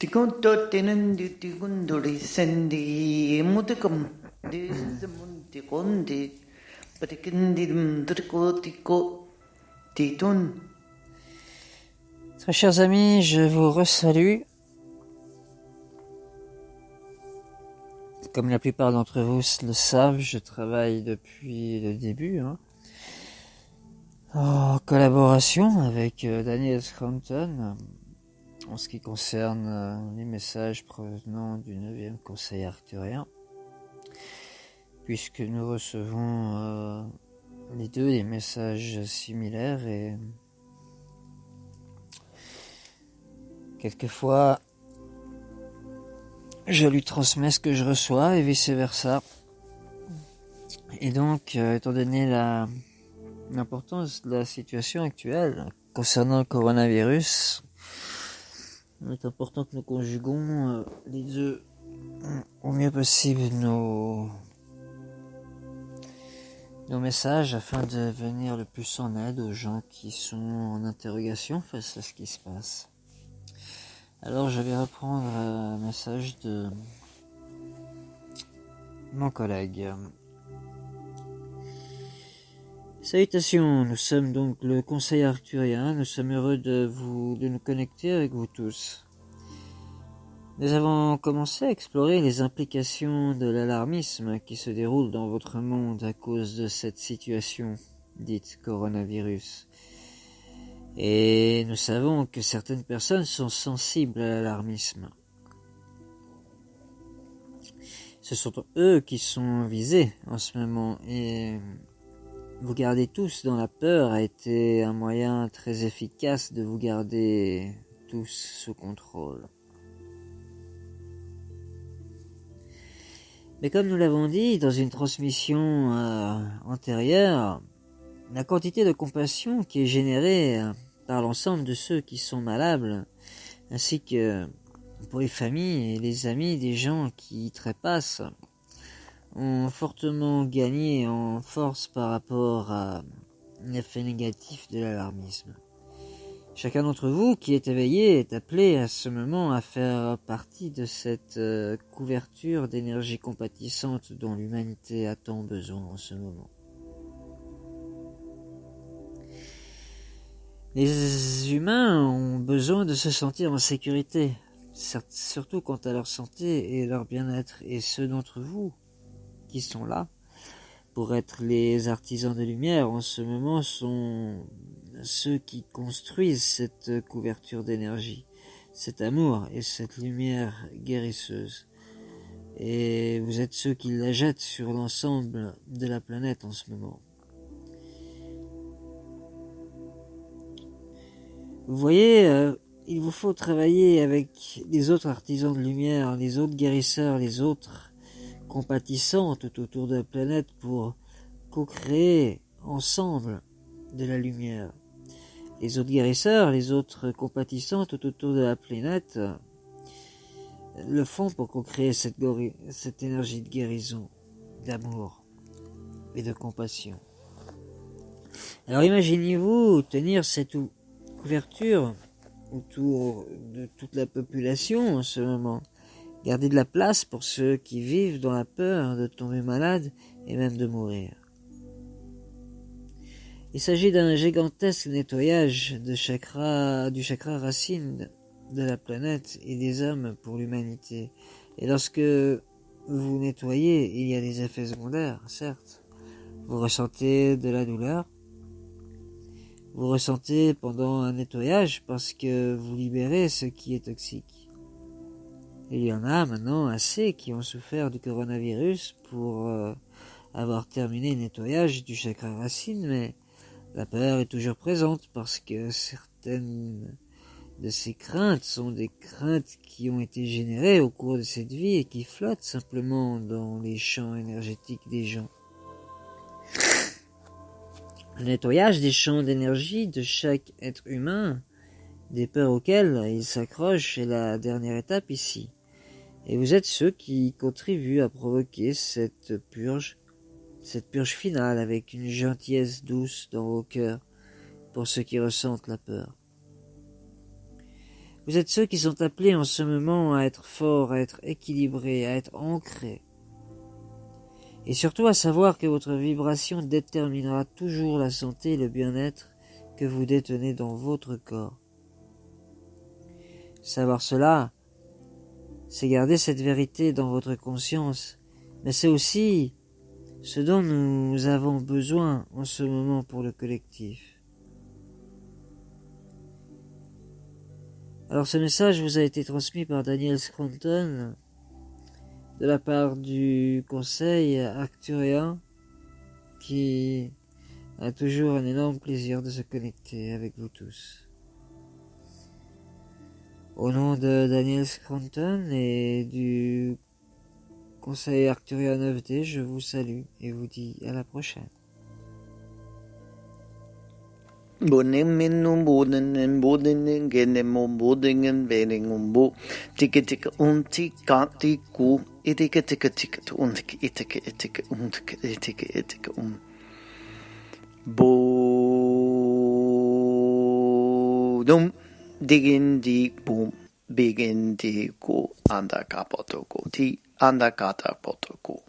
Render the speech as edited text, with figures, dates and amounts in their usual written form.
Tikuntotinandi tikunduri sendi mutikam desmundi kondi patikindim trikotiko titun. Très chers amis, je vous resalue. Comme la plupart d'entre vous le savent, je travaille depuis le début en collaboration avec Daniel Scranton en ce qui concerne les messages provenant du 9e conseil arcturien, puisque nous recevons les deux des messages similaires et quelquefois je lui transmets ce que je reçois et vice versa. Et donc, étant donné l'importance de la situation actuelle concernant le coronavirus, il est important que nous conjuguons les deux au mieux possible nos messages afin de venir le plus en aide aux gens qui sont en interrogation face à ce qui se passe. Alors je vais reprendre un message de mon collègue. Salutations, nous sommes donc le conseil arcturien, nous sommes heureux de nous connecter avec vous tous. Nous avons commencé à explorer les implications de l'alarmisme qui se déroule dans votre monde à cause de cette situation dite coronavirus. Et nous savons que certaines personnes sont sensibles à l'alarmisme. Ce sont eux qui sont visés en ce moment et vous garder tous dans la peur a été un moyen très efficace de vous garder tous sous contrôle. Mais comme nous l'avons dit dans une transmission antérieure, la quantité de compassion qui est générée par l'ensemble de ceux qui sont malades, ainsi que pour les familles et les amis des gens qui y trépassent, ont fortement gagné en force par rapport à l'effet négatif de l'alarmisme. Chacun d'entre vous qui est éveillé est appelé à ce moment à faire partie de cette couverture d'énergie compatissante dont l'humanité a tant besoin en ce moment. Les humains ont besoin de se sentir en sécurité, surtout quant à leur santé et leur bien-être, et ceux d'entre vous qui sont là pour être les artisans de lumière en ce moment sont ceux qui construisent cette couverture d'énergie, cet amour et cette lumière guérisseuse. Et vous êtes ceux qui la jettent sur l'ensemble de la planète en ce moment. Vous voyez, il vous faut travailler avec les autres artisans de lumière, les autres guérisseurs, les autres compatissants tout autour de la planète pour co-créer ensemble de la lumière. Les autres guérisseurs, les autres compatissants tout autour de la planète le font pour co-créer cette énergie de guérison, d'amour et de compassion. Alors imaginez-vous tenir cette couverture autour de toute la population en ce moment. Gardez de la place pour ceux qui vivent dans la peur de tomber malade et même de mourir. Il s'agit d'un gigantesque nettoyage du chakra racine de la planète et des hommes pour l'humanité. Et lorsque vous nettoyez, il y a des effets secondaires, certes. Vous ressentez de la douleur. Vous ressentez pendant un nettoyage parce que vous libérez ce qui est toxique. Il y en a maintenant assez qui ont souffert du coronavirus pour avoir terminé le nettoyage du chakra racine, mais la peur est toujours présente parce que certaines de ces craintes sont des craintes qui ont été générées au cours de cette vie et qui flottent simplement dans les champs énergétiques des gens. Le nettoyage des champs d'énergie de chaque être humain, des peurs auxquelles il s'accroche, est la dernière étape ici. Et vous êtes ceux qui contribuent à provoquer cette purge finale avec une gentillesse douce dans vos cœurs pour ceux qui ressentent la peur. Vous êtes ceux qui sont appelés en ce moment à être forts, à être équilibrés, à être ancrés. Et surtout à savoir que votre vibration déterminera toujours la santé et le bien-être que vous détenez dans votre corps. Savoir cela, c'est garder cette vérité dans votre conscience, mais c'est aussi ce dont nous avons besoin en ce moment pour le collectif. Alors ce message vous a été transmis par Daniel Scranton de la part du conseil arcturien qui a toujours un énorme plaisir de se connecter avec vous tous. Au nom de Daniel Scranton et du conseil arcturien 9D, je vous salue et vous dis à la prochaine. Bonemenu bodenen bodenen genemo bodingen beningumbo tika tika tika tiku itika tika tika untik itika itika untik itika itika bodum digin di boom begin di go anda kapotoko ti anda kata potoko